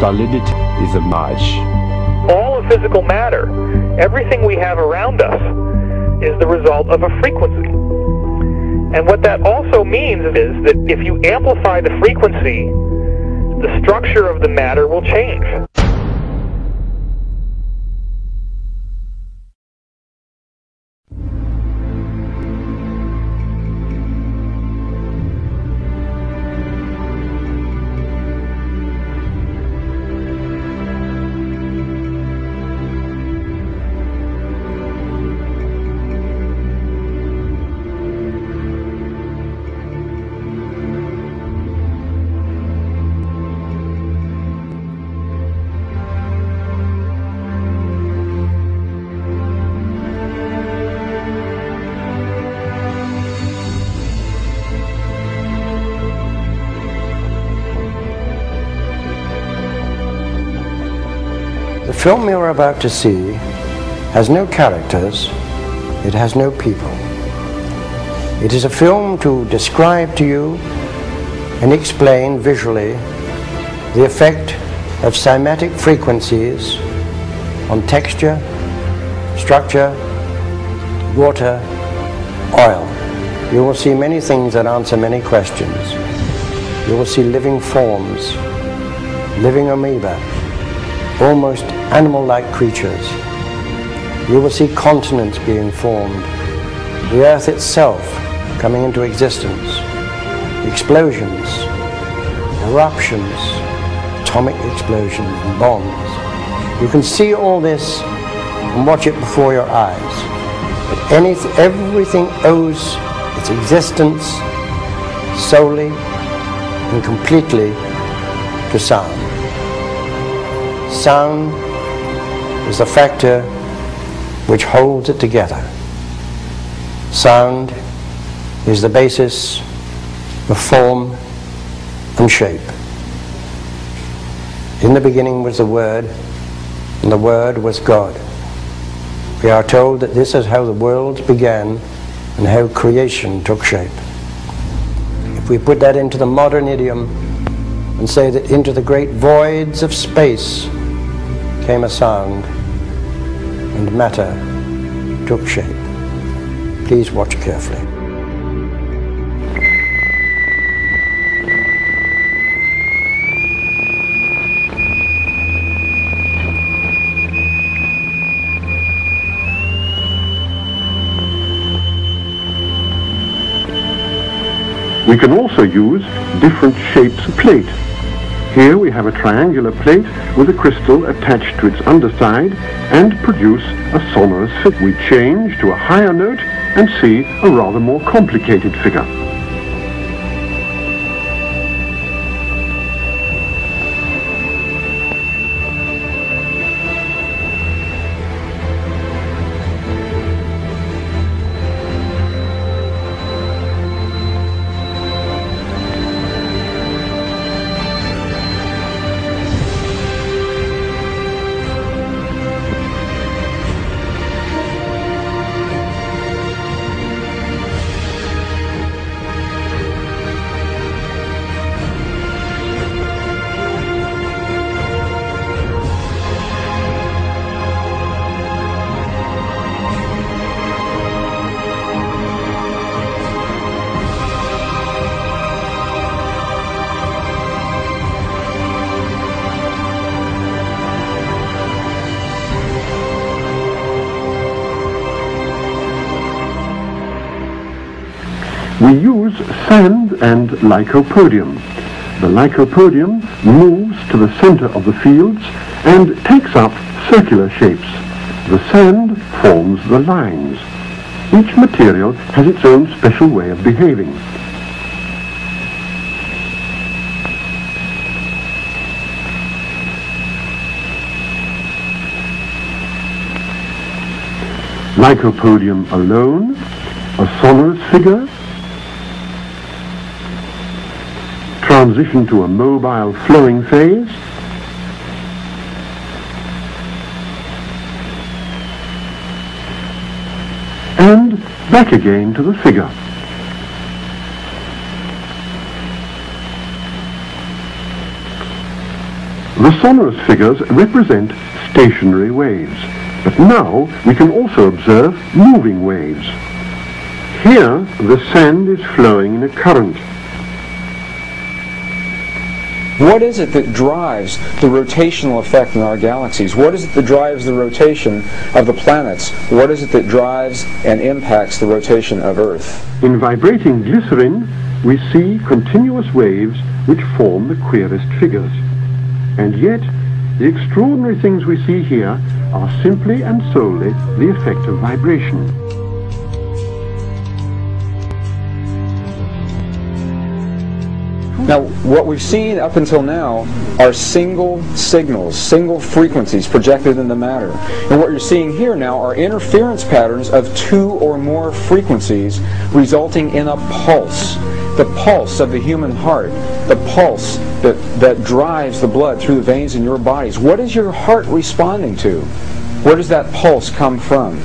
solidity is a match. All of physical matter, everything we have around us, is the result of a frequency. And what that also means is that if you amplify the frequency, the structure of the matter will change. The film you're about to see has no characters, it has no people. It is a film to describe to you and explain visually the effect of cymatic frequencies on texture, structure, water, oil. You will see many things that answer many questions. You will see living forms, living amoeba, almost animal-like creatures. You will see continents being formed, the earth itself coming into existence, explosions, eruptions, atomic explosions and bombs. You can see all this and watch it before your eyes. But everything owes its existence solely and completely to sound. Sound is the factor which holds it together. Sound is the basis of form and shape. In the beginning was the Word, and the Word was God. We are told that this is how the worlds began and how creation took shape. If we put that into the modern idiom and say that into the great voids of space came a sound and matter took shape. Please watch carefully. We can also use different shapes of plate. Here we have a triangular plate with a crystal attached to its underside and produce a sonorous figure. We change to a higher note and see a rather more complicated figure. We use sand and lycopodium. The lycopodium moves to the center of the fields and takes up circular shapes. The sand forms the lines. Each material has its own special way of behaving. Lycopodium alone, a sonorous figure, transition to a mobile flowing phase, and back again to the figure. The sonorous figures represent stationary waves, but now we can also observe moving waves. Here, the sand is flowing in a current. What is it that drives the rotational effect in our galaxies? What is it that drives the rotation of the planets? What is it that drives and impacts the rotation of Earth? In vibrating glycerin, we see continuous waves which form the queerest figures. And yet, the extraordinary things we see here are simply and solely the effect of vibration. Now, what we've seen up until now are single signals, single frequencies projected into matter. And what you're seeing here now are interference patterns of 2 or more frequencies resulting in a pulse. The pulse of the human heart, the pulse that drives the blood through the veins in your bodies. What is your heart responding to? Where does that pulse come from?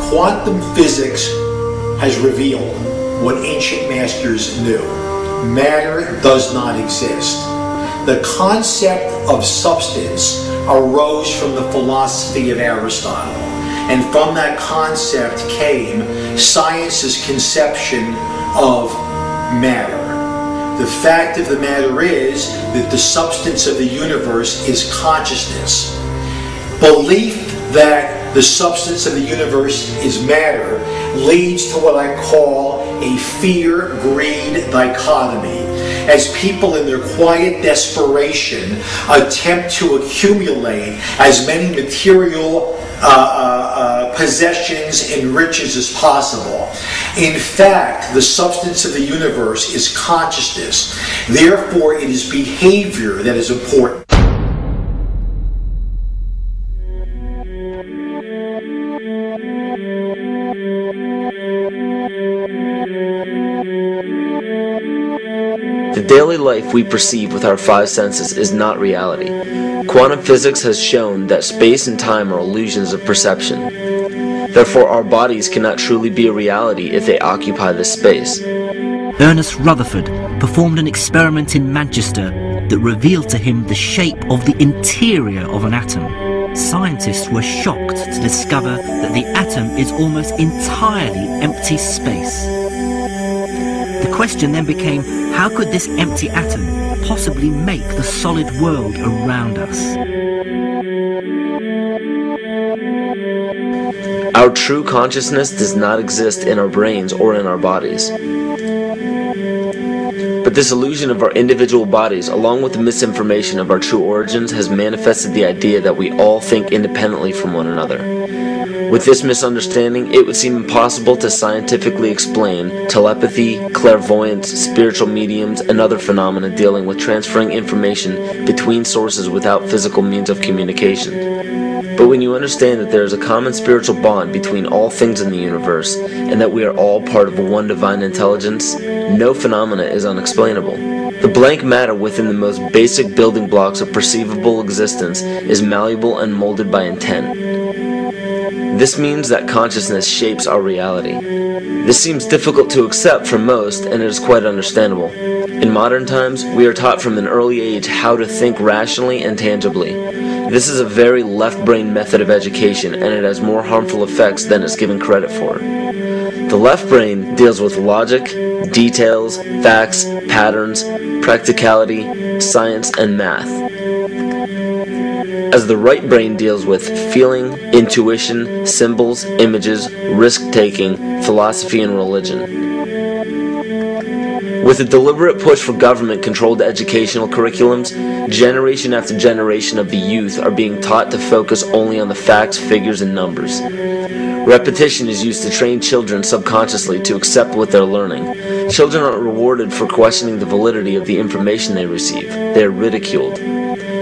Quantum physics has revealed what ancient masters knew. Matter does not exist. The concept of substance arose from the philosophy of Aristotle, and from that concept came science's conception of matter. The fact of the matter is that the substance of the universe is consciousness. Belief that the substance of the universe is matter leads to what I call a fear-greed dichotomy, as people in their quiet desperation attempt to accumulate as many material possessions and riches as possible. In fact, the substance of the universe is consciousness. Therefore, it is behavior that is important. The daily life we perceive with our 5 senses is not reality. Quantum physics has shown that space and time are illusions of perception. Therefore, our bodies cannot truly be a reality if they occupy this space. Ernest Rutherford performed an experiment in Manchester that revealed to him the shape of the interior of an atom. Scientists were shocked to discover that the atom is almost entirely empty space. The question then became, how could this empty atom possibly make the solid world around us? Our true consciousness does not exist in our brains or in our bodies. But this illusion of our individual bodies, along with the misinformation of our true origins, has manifested the idea that we all think independently from one another. With this misunderstanding, it would seem impossible to scientifically explain telepathy, clairvoyance, spiritual mediums, and other phenomena dealing with transferring information between sources without physical means of communication. But when you understand that there is a common spiritual bond between all things in the universe, and that we are all part of one divine intelligence, no phenomena is unexplainable. The blank matter within the most basic building blocks of perceivable existence is malleable and molded by intent. This means that consciousness shapes our reality. This seems difficult to accept for most, and it is quite understandable. In modern times, we are taught from an early age how to think rationally and tangibly. This is a very left-brain method of education, and it has more harmful effects than is given credit for. The left brain deals with logic, details, facts, patterns, practicality, science, and math, as the right brain deals with feeling, intuition, symbols, images, risk-taking, philosophy, and religion. With a deliberate push for government-controlled educational curriculums, generation after generation of the youth are being taught to focus only on the facts, figures, and numbers. Repetition is used to train children subconsciously to accept what they're learning. Children aren't rewarded for questioning the validity of the information they receive. They are ridiculed.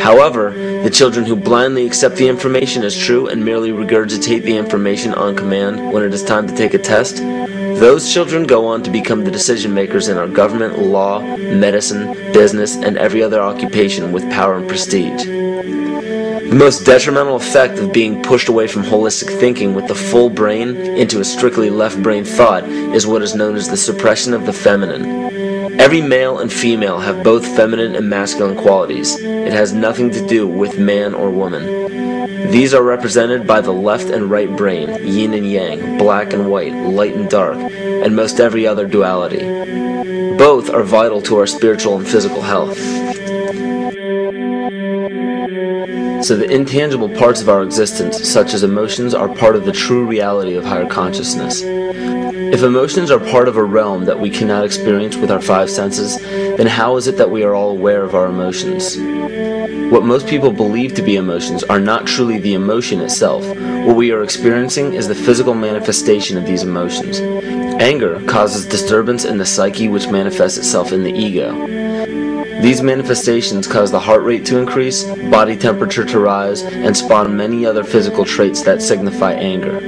However, the children who blindly accept the information as true and merely regurgitate the information on command when it is time to take a test, those children go on to become the decision makers in our government, law, medicine, business, and every other occupation with power and prestige. The most detrimental effect of being pushed away from holistic thinking with the full brain into a strictly left brain thought is what is known as the suppression of the feminine. Every male and female have both feminine and masculine qualities. It has nothing to do with man or woman. These are represented by the left and right brain, yin and yang, black and white, light and dark, and most every other duality. Both are vital to our spiritual and physical health. So the intangible parts of our existence, such as emotions, are part of the true reality of higher consciousness. If emotions are part of a realm that we cannot experience with our five senses, then how is it that we are all aware of our emotions? What most people believe to be emotions are not truly the emotion itself. What we are experiencing is the physical manifestation of these emotions. Anger causes disturbance in the psyche, which manifests itself in the ego. These manifestations cause the heart rate to increase, body temperature to rise, and spawn many other physical traits that signify anger.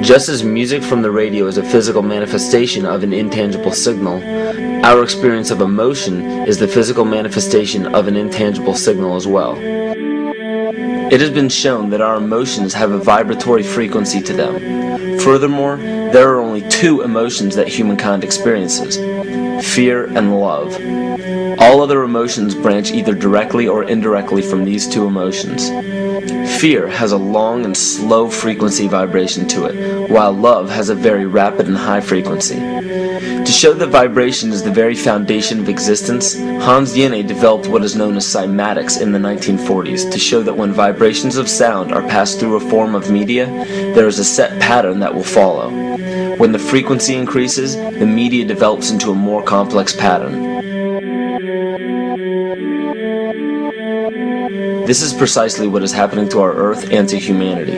Just as music from the radio is a physical manifestation of an intangible signal, our experience of emotion is the physical manifestation of an intangible signal as well. It has been shown that our emotions have a vibratory frequency to them. Furthermore, there are only two emotions that humankind experiences: fear and love. All other emotions branch either directly or indirectly from these two emotions. Fear has a long and slow frequency vibration to it, while love has a very rapid and high frequency. To show that vibration is the very foundation of existence, Hans Jenne developed what is known as cymatics in the 1940s to show that when vibrations of sound are passed through a form of media, there is a set pattern that will follow. When the frequency increases, the media develops into a more complex pattern. This is precisely what is happening to our Earth and to humanity.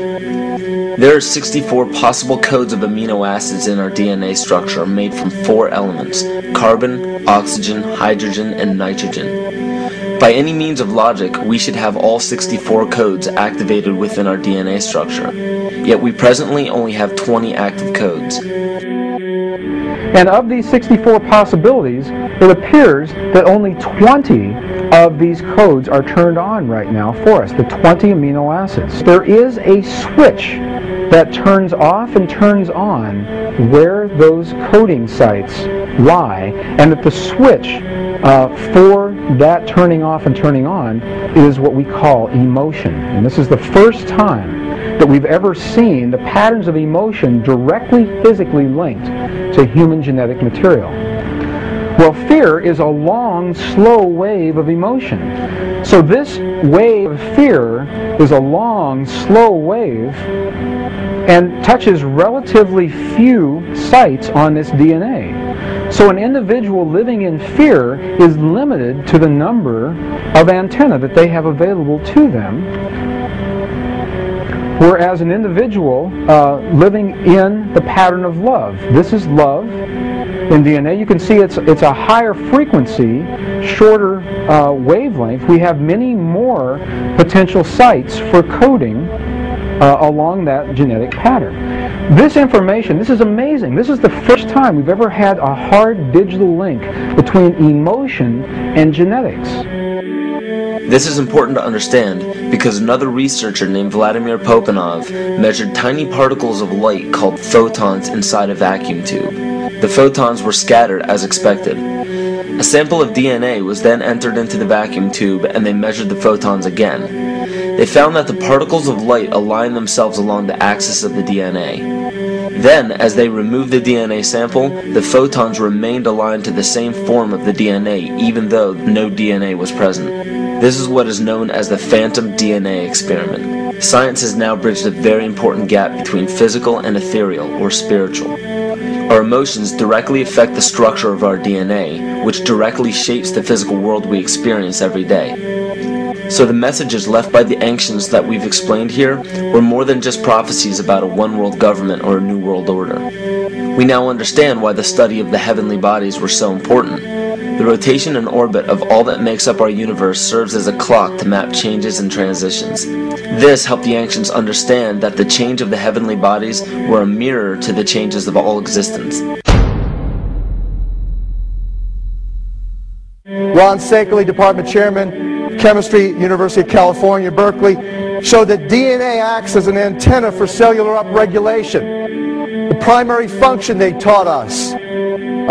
There are 64 possible codes of amino acids in our DNA structure made from 4 elements: carbon, oxygen, hydrogen, and nitrogen. By any means of logic, we should have all 64 codes activated within our DNA structure. Yet we presently only have 20 active codes. And of these 64 possibilities, it appears that only 20 of these codes are turned on right now for us, the 20 amino acids. There is a switch that turns off and turns on where those coding sites lie, and that the switch for that turning off and turning on is what we call emotion. And this is the first time that we've ever seen the patterns of emotion directly physically linked to human genetic material. Well, fear is a long, slow wave of emotion. So this wave of fear is a long, slow wave and touches relatively few sites on this DNA. So an individual living in fear is limited to the number of antennae that they have available to them, whereas an individual living in the pattern of love, this is love in DNA. You can see it's a higher frequency, shorter wavelength. We have many more potential sites for coding along that genetic pattern. This information, this is amazing. This is the first time we've ever had a hard digital link between emotion and genetics. This is important to understand because another researcher named Vladimir Popanov measured tiny particles of light called photons inside a vacuum tube. The photons were scattered as expected. A sample of DNA was then entered into the vacuum tube and they measured the photons again. They found that the particles of light aligned themselves along the axis of the DNA. Then, as they removed the DNA sample, the photons remained aligned to the same form of the DNA even though no DNA was present. This is what is known as the phantom DNA experiment. Science has now bridged a very important gap between physical and ethereal, or spiritual. Our emotions directly affect the structure of our DNA, which directly shapes the physical world we experience every day. So the messages left by the ancients that we've explained here were more than just prophecies about a one-world government or a new world order. We now understand why the study of the heavenly bodies were so important. The rotation and orbit of all that makes up our universe serves as a clock to map changes and transitions. This helped the ancients understand that the change of the heavenly bodies were a mirror to the changes of all existence. Ron Sankley, Department Chairman, Chemistry, University of California, Berkeley, showed that DNA acts as an antenna for cellular upregulation. The primary function they taught us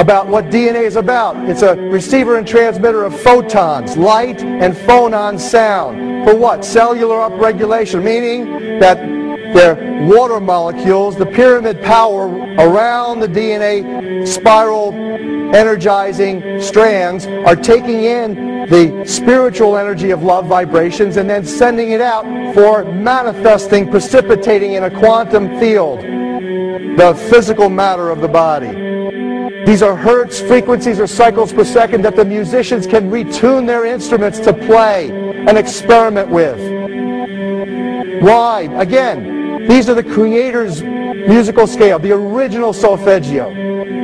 about what DNA is about. It's a receiver and transmitter of photons, light, and phonon sound. For what? Cellular upregulation, meaning that their water molecules, the pyramid power around the DNA spiral energizing strands, are taking in the spiritual energy of love vibrations and then sending it out for manifesting, precipitating in a quantum field, the physical matter of the body. These are hertz, frequencies, or cycles per second that the musicians can retune their instruments to play and experiment with. Why? Again, these are the Creator's musical scale, the original solfeggio,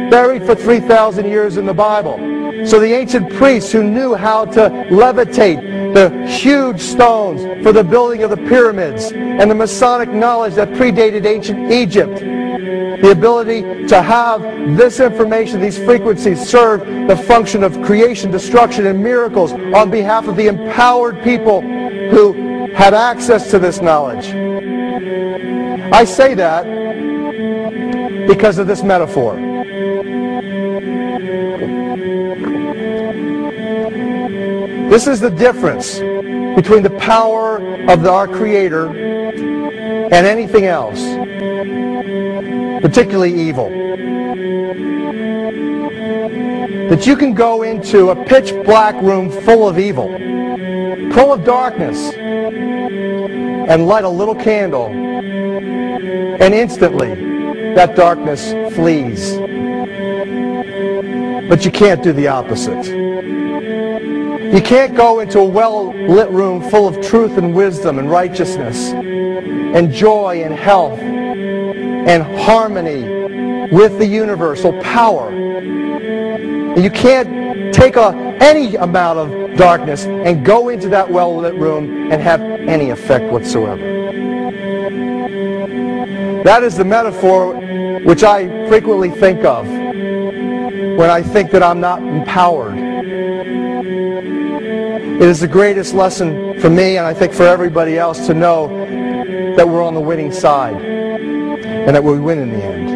buried for 3,000 years in the Bible. So the ancient priests who knew how to levitate the huge stones for the building of the pyramids and the Masonic knowledge that predated ancient Egypt, the ability to have this information, these frequencies, serve the function of creation, destruction, and miracles on behalf of the empowered people who had access to this knowledge. I say that because of this metaphor. This is the difference between the power of our Creator and anything else, particularly evil. That you can go into a pitch black room full of evil, full of darkness, and light a little candle, and instantly that darkness flees. But you can't do the opposite. You can't go into a well-lit room full of truth and wisdom and righteousness and joy and health and harmony with the universal power. You can't take any amount of darkness and go into that well-lit room and have any effect whatsoever. That is the metaphor which I frequently think of when I think that I'm not empowered. It is the greatest lesson for me, and I think for everybody else, to know that we're on the winning side and that we win in the end.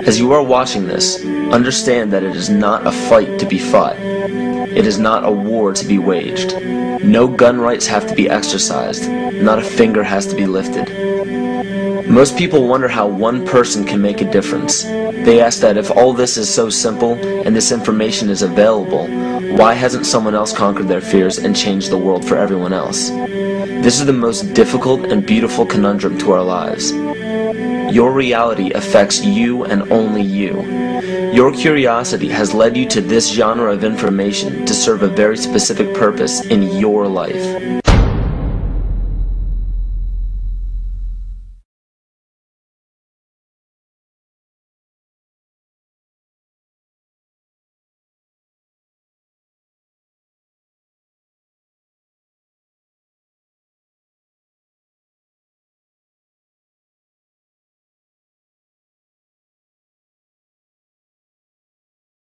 As you are watching this, understand that it is not a fight to be fought. It is not a war to be waged. No gun rights have to be exercised. Not a finger has to be lifted. Most people wonder how one person can make a difference. They ask that if all this is so simple and this information is available, why hasn't someone else conquered their fears and changed the world for everyone else? This is the most difficult and beautiful conundrum to our lives. Your reality affects you and only you. Your curiosity has led you to this genre of information to serve a very specific purpose in your life.